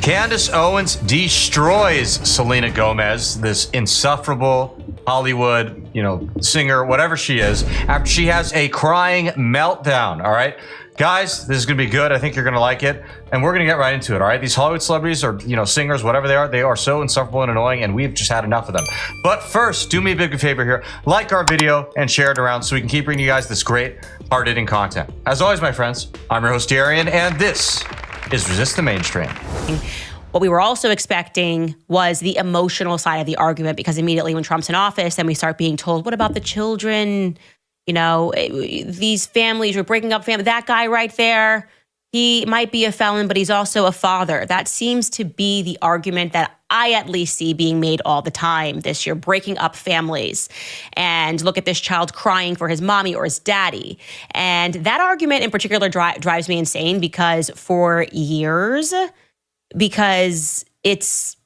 Candace Owens destroys Selena Gomez, this insufferable Hollywood, singer, whatever she is, after she has a crying meltdown. All right, guys, this is going to be good. I think you're going to like it. And we're going to get right into it. All right, these Hollywood celebrities or, singers, whatever they are so insufferable and annoying, and we've just had enough of them. But first, do me a big favor here. Like our video and share it around so we can keep bringing you guys this great, hard-hitting content. As always, my friends, I'm your host, Darian, and this is Resist the Mainstream. What we were also expecting was the emotional side of the argument, because immediately when Trump's in office, then we start being told, what about the children? These families, we're breaking up family. That guy right there, he might be a felon, but he's also a father. That seems to be the argument that I at least see being made all the time this year, breaking up families. And look at this child crying for his mommy or his daddy. And that argument in particular drives me insane because it's,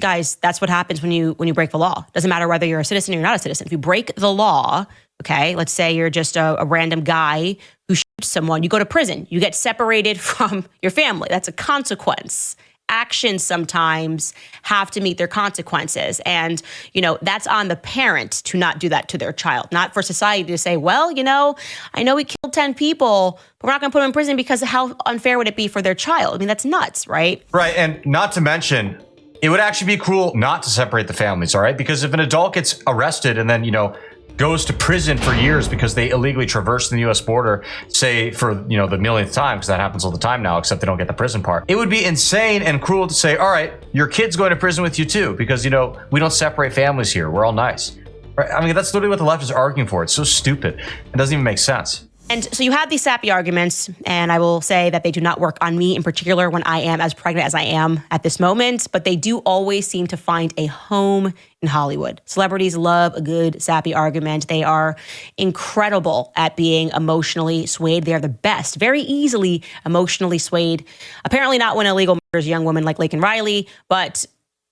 guys, that's what happens when you break the law. Doesn't matter whether you're a citizen or you're not a citizen. If you break the law, okay, let's say you're just a random guy who shoots someone, you go to prison, you get separated from your family. That's a consequence. Actions sometimes have to meet their consequences. And, that's on the parent to not do that to their child, not for society to say, well, I know he killed 10 people, but we're not going to put him in prison because how unfair would it be for their child? I mean, that's nuts, right? Right. And not to mention, it would actually be cruel not to separate the families, all right? Because if an adult gets arrested and then, goes to prison for years because they illegally traversed the U.S. border, say for, the millionth time, because that happens all the time now, except they don't get the prison part. It would be insane and cruel to say, all right, your kid's going to prison with you too, because, we don't separate families here. We're all nice. Right? I mean, that's literally what the left is arguing for. It's so stupid. It doesn't even make sense. And so you have these sappy arguments, and I will say that they do not work on me in particular when I am as pregnant as I am at this moment, but they do always seem to find a home in Hollywood. Celebrities love a good sappy argument. They are incredible at being emotionally swayed. They are the best, very easily emotionally swayed. Apparently not when illegal murders a young woman like Laken Riley, but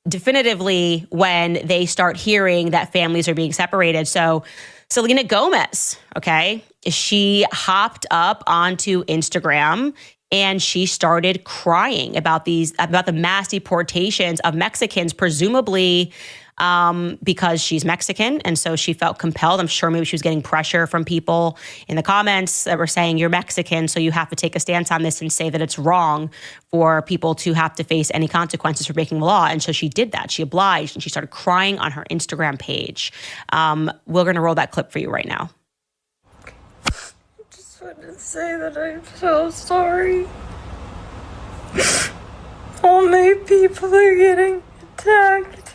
definitively when they start hearing that families are being separated. So Selena Gomez, okay, she hopped up onto Instagram and she started crying about the mass deportations of Mexicans, presumably because she's Mexican. And so she felt compelled. I'm sure maybe she was getting pressure from people in the comments that were saying, you're Mexican, so you have to take a stance on this and say that it's wrong for people to have to face any consequences for breaking the law. And so she did that. She obliged and she started crying on her Instagram page. We're going to roll that clip for you right now. I just want to say that I'm so sorry. All my people are getting attacked.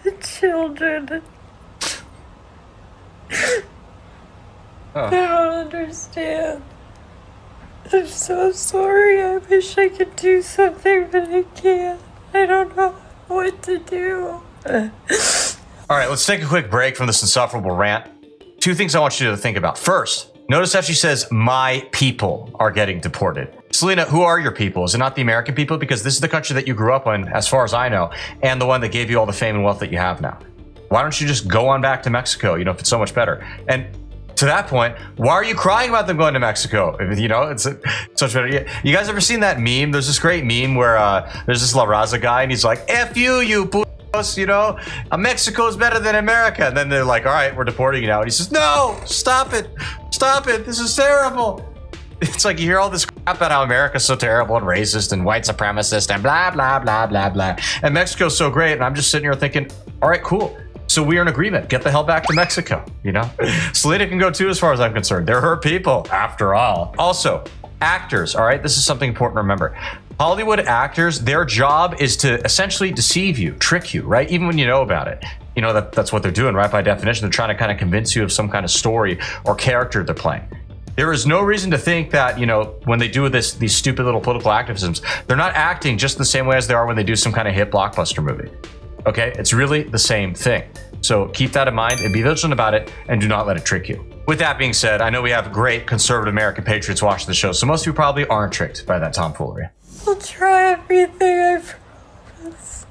The children. I don't understand. I'm so sorry. I wish I could do something, but I can't. I don't know what to do. All right, let's take a quick break from this insufferable rant. Two things I want you to think about. First, notice how she says, my people are getting deported. Selena, who are your people? Is it not the American people? Because this is the country that you grew up in, as far as I know, and the one that gave you all the fame and wealth that you have now. Why don't you just go on back to Mexico, if it's so much better? And to that point, why are you crying about them going to Mexico? It's such better. You guys ever seen that meme? There's this great meme where there's this La Raza guy, and he's like, F you putos, Mexico's better than America. And then they're like, all right, we're deporting you now. And he says, no, stop it, this is terrible. It's like you hear all this crap about how America's so terrible and racist and white supremacist and blah, blah, blah, blah, blah. And Mexico's so great. And I'm just sitting here thinking, all right, cool. So we are in agreement. Get the hell back to Mexico, Selena can go too, as far as I'm concerned. They're her people, after all. Also, actors, all right? This is something important to remember. Hollywood actors, their job is to essentially deceive you, trick you, right? Even when you know about it. That's what they're doing, right? By definition, they're trying to kind of convince you of some kind of story or character they're playing. There is no reason to think that, when they do these stupid little political activisms, they're not acting just the same way as they are when they do some kind of hit blockbuster movie. Okay? It's really the same thing. So keep that in mind and be vigilant about it and do not let it trick you. With that being said, I know we have great conservative American patriots watching the show, so most of you probably aren't tricked by that tomfoolery. I'll try everything, I promise.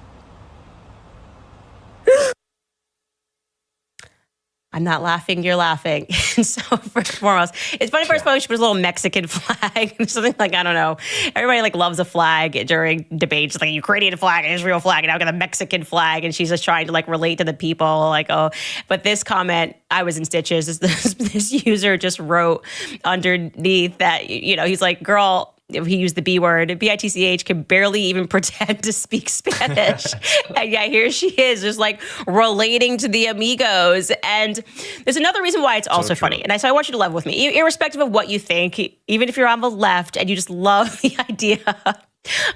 I'm not laughing, you're laughing. And so first and foremost, it's funny first post, she puts a little Mexican flag, something like, I don't know. Everybody like loves a flag during debates, like a Ukrainian flag, an Israel flag, and now we got a Mexican flag. And she's just trying to like relate to the people, like, oh, but this comment, I was in stitches. This user just wrote underneath that, you know, he's like, girl, he used the B word, BITCH can barely even pretend to speak Spanish. And yeah, here she is just like relating to the amigos. And there's another reason why it's also funny. And so I want you to love with me, irrespective of what you think, even if you're on the left and you just love the idea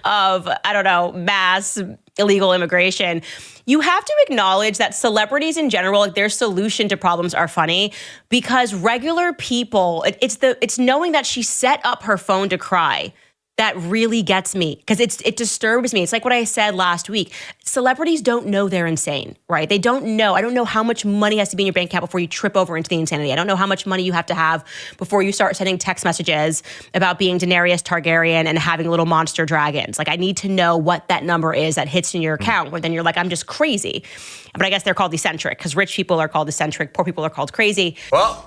of, I don't know, mass illegal immigration, you have to acknowledge that celebrities in general, like their solution to problems are funny because regular people, it's knowing that she set up her phone to cry that really gets me because it disturbs me. It's like what I said last week. Celebrities don't know they're insane, right? They don't know. I don't know how much money has to be in your bank account before you trip over into the insanity. I don't know how much money you have to have before you start sending text messages about being Daenerys Targaryen and having little monster dragons. Like I need to know what that number is that hits in your account where then you're like, I'm just crazy. But I guess they're called eccentric because rich people are called eccentric, poor people are called crazy. Well,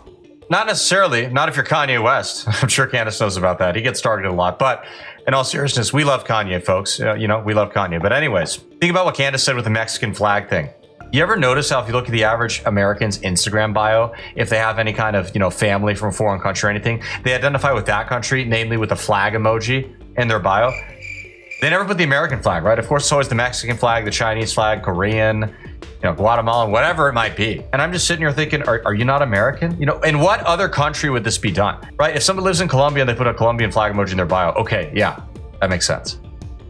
not necessarily. Not if you're Kanye West. I'm sure Candace knows about that. He gets targeted a lot. But in all seriousness, we love Kanye, folks. You know, we love Kanye. But anyways, think about what Candace said with the Mexican flag thing. You ever notice how if you look at the average American's Instagram bio, if they have any kind of, you know, family from a foreign country or anything, they identify with that country, namely with the flag emoji in their bio. They never put the American flag, right? Of course, it's always the Mexican flag, the Chinese flag, Korean, you know, Guatemalan, whatever it might be. And I'm just sitting here thinking, are you not American? You know, in what other country would this be done, right? If somebody lives in Colombia and they put a Colombian flag emoji in their bio, okay, yeah, that makes sense.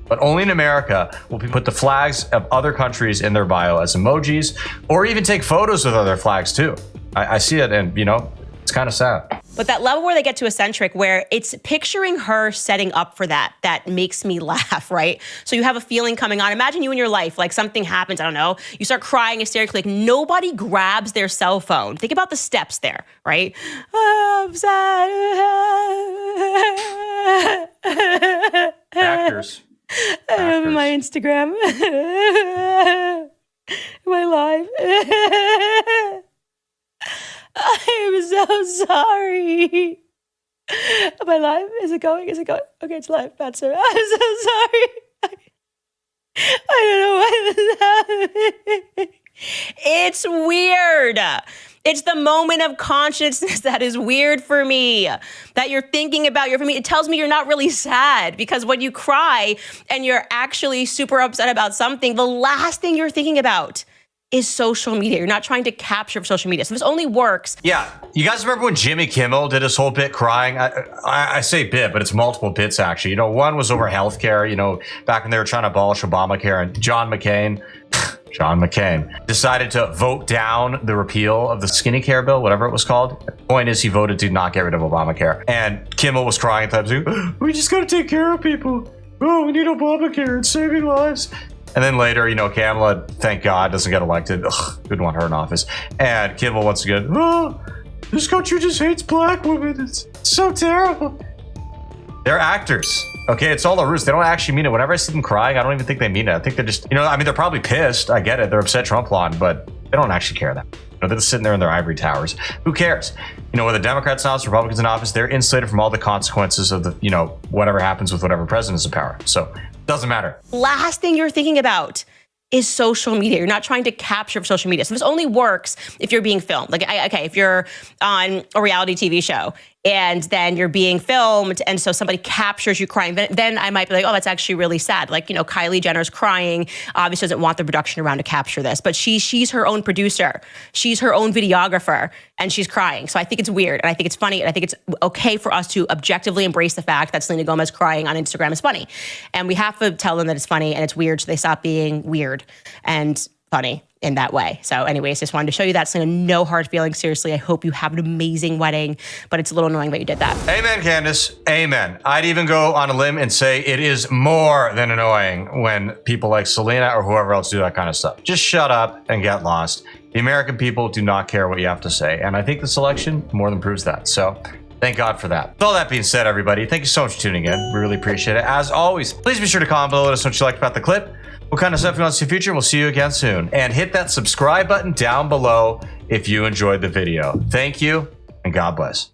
But only in America will we put the flags of other countries in their bio as emojis, or even take photos with other flags too. I see it, and you know, it's kind of sad. But that level where they get to eccentric, where it's picturing her setting up for that makes me laugh, right? So you have a feeling coming on. Imagine you in your life, like something happens, I don't know, you start crying hysterically, like nobody grabs their cell phone. Think about the steps there, right? Oh, I'm sad. Actors. I have my Instagram. My life. I'm so sorry. My live? Is it going? Is it going? Okay, it's live. Bad sir. I'm so sorry. I don't know why this happened. It's weird. It's the moment of consciousness that is weird for me, that you're thinking about your family. It tells me you're not really sad because when you cry and you're actually super upset about something, the last thing you're thinking about is social media. You're not trying to capture social media. So this only works. Yeah. You guys remember when Jimmy Kimmel did his whole bit crying? I say bit, but it's multiple bits actually. You know, one was over healthcare, you know, back when they were trying to abolish Obamacare, and John McCain decided to vote down the repeal of the skinny care bill, whatever it was called. The point is he voted to not get rid of Obamacare. And Kimmel was crying at times, we just gotta take care of people. Oh, we need Obamacare. It's saving lives. And then later, you know, Kamala, thank God, doesn't get elected. Ugh, didn't want her in office. And Kimmel once again, this country just hates black women. It's so terrible. They're actors. Okay, it's all a ruse. They don't actually mean it. Whenever I see them crying, I don't even think they mean it. I think they're just, you know, I mean, they're probably pissed. I get it. They're upset Trump won, but they don't actually care that. You know, they're just sitting there in their ivory towers. Who cares? You know, whether Democrats in office, Republicans in office, they're insulated from all the consequences of the, you know, whatever happens with whatever president's in power. So doesn't matter. Last thing you're thinking about is social media. You're not trying to capture social media. So this only works if you're being filmed. Like, okay, if you're on a reality TV show and then you're being filmed and so somebody captures you crying, then I might be like, oh, that's actually really sad. Like, you know, Kylie Jenner's crying, obviously doesn't want the production around to capture this, but she's her own producer. She's her own videographer and she's crying. So I think it's weird and I think it's funny and I think it's okay for us to objectively embrace the fact that Selena Gomez crying on Instagram is funny. And we have to tell them that it's funny and it's weird so they stop being weird and funny in that way. So anyways, just wanted to show you that. Selena, no hard feelings. Seriously, I hope you have an amazing wedding, but it's a little annoying that you did that. Amen, Candace. Amen. I'd even go on a limb and say it is more than annoying when people like Selena or whoever else do that kind of stuff. Just shut up and get lost. The American people do not care what you have to say. And I think this election more than proves that. So thank God for that. With all that being said, everybody, thank you so much for tuning in. We really appreciate it. As always, please be sure to comment below, let us know what you liked about the clip, what kind of stuff you want to see in the future. We'll see you again soon. And hit that subscribe button down below if you enjoyed the video. Thank you, and God bless.